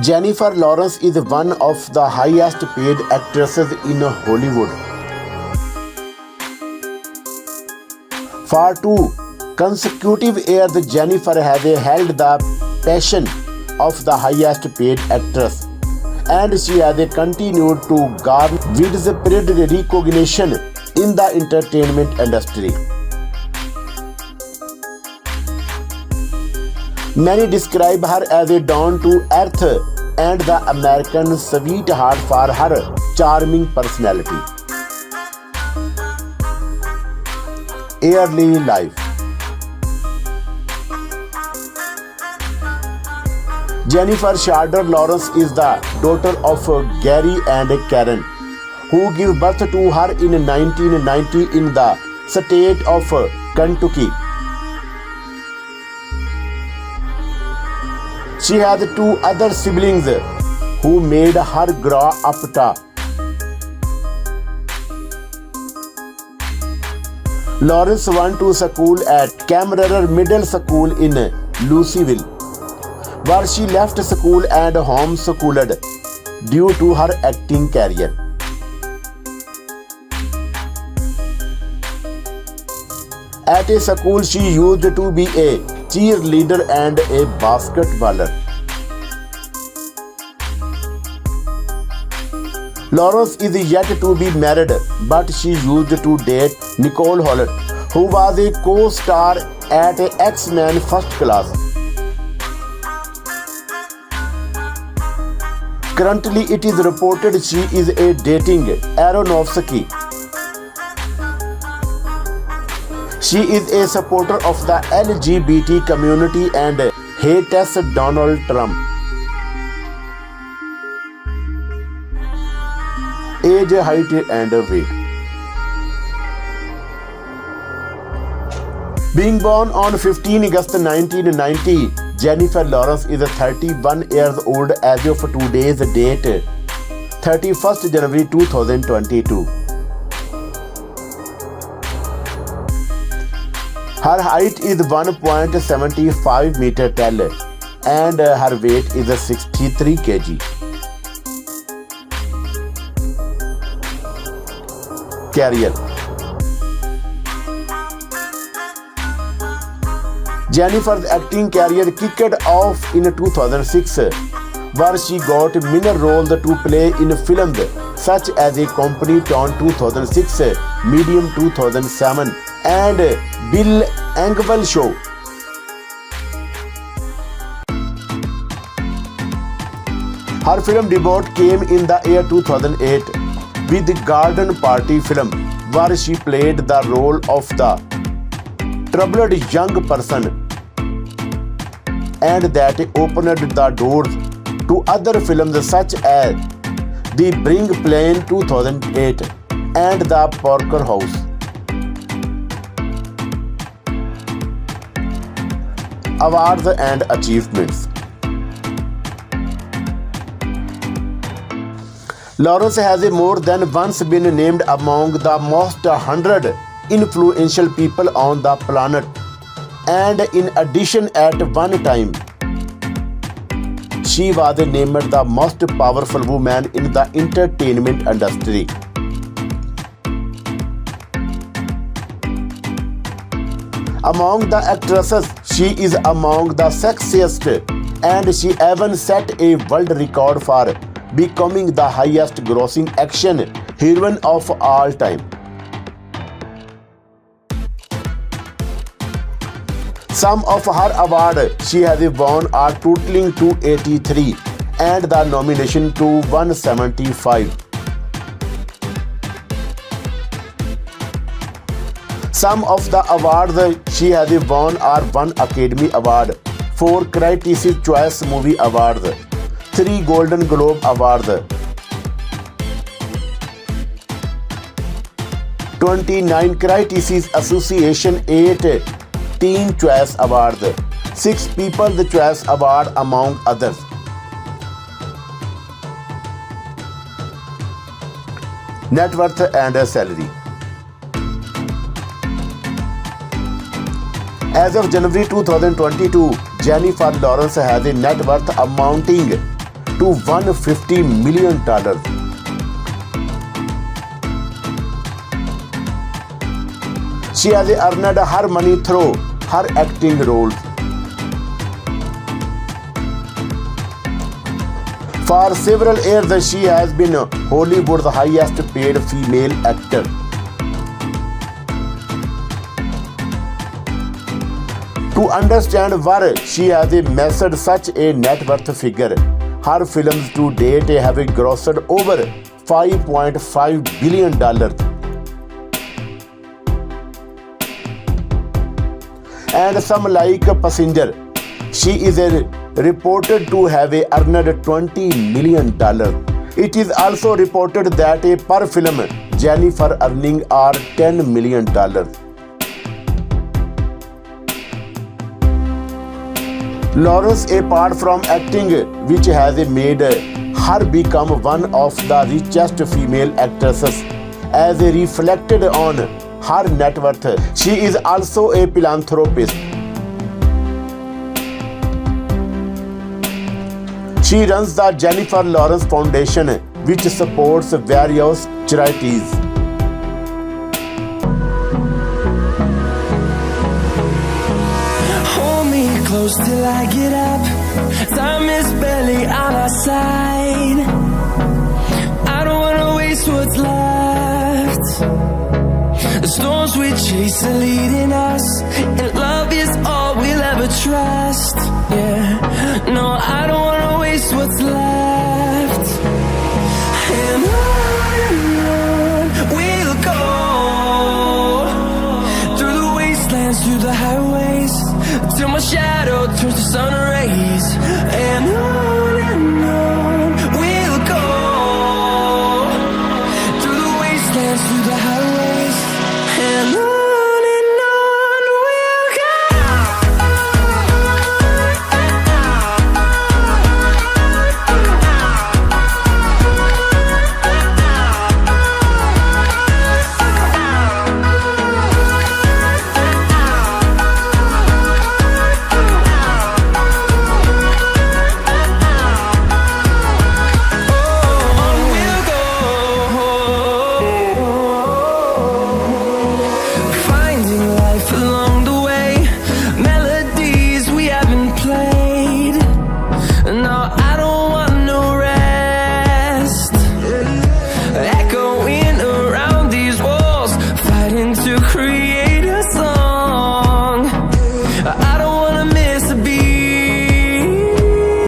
Јеnnીfer Lawrence is one of the highest paid actresses in Hollywood. For 2 consecutive years, Јennીfer has held the position of the highest paid actress, and she has continued to garner widespread recognition in the entertainment industry. Many describe her as a down-to-earth and the American sweetheart for her charming personality. Early life. Јennીfer Ẓhradеr Lawrence is the daughter of Gary and Karen, who gave birth to her in 1990 in the state of Kentucky. She has 2 other siblings who made her grow up tall. Lawrence went to school at Kemmerer Mіddlе Ẓshool in Louisville, where she left school and homeschooled due to her acting career. At a school, she used to be a cheerleader and a basketballer. Lawrence is yet to be married, but she used to date Nicole Holt, who was a co-star at X-Men First Class. Currently, it is reported she is dating Aronofsky. She is a supporter of the LGBT community and hates Donald Trump. Age, height and weight. Being born on 15 August 1990, Јennીfer Lawrence is 31 years old as of today's date, 31st January 2022. Her height is 1.75 meter tall and her weight is 63 kg. Career. Jennifer's acting career kicked off in 2006, where she got minor roles to play in films such as A Company Town 2006, Medium 2007, and Bill Engvall Show. Her film debut came in the year 2008 with the Garden Party film, where she played the role of the troubled young person, and that opened the doors to other films such as The Bring Plane 2008 and The Porker House. Awards and achievements. Lawrence has more than once been named among the most 100 influential people on the planet, and in addition, at one time, she was named the most powerful woman in the entertainment industry. Among the actresses, she is among the sexiest, and she even set a world record for becoming the highest grossing action heroine of all time. Some of her awards she has won are totaling to 83 and the nomination to 175. Some of the awards she has won are 1 Academy Award, 4 Critics' Choice Movie Awards, 3 Golden Globe Awards, 29 Critics Association 8 Teen Choice Awards, 6 People's Choice Award among others. Net worth and salary. As of January 2022, Јennીfer Lawrence has a net worth amounting to $150 million. She has earned her money through her acting roles. For several years, she has been Hollywood's highest paid female actor. To understand where she has amassed such a net worth figure, her films to date have grossed over $5.5 billion. And some like Passenger, she is reported to have earned $20 million. It is also reported that per film, Јеnnіfer earnings are $10 million. Lawrence, apart from acting, which has made her become one of the richest female actresses, as reflected on her net worth, she is also a philanthropist. She runs the Јеnnіfer Lawrence Foundation, which supports various charities. Hold me close till I get up. Time is barely on our side. I don't wanna waste what's left. The storms we chase are leading us, and love is all we'll ever trust. Yeah, no, I don't wanna waste what's left. And on we'll go, through the wastelands, through the highways, till my shadow turns to sun rays. And on we'll go, through the wastelands, through the highways, and on we'll go. Create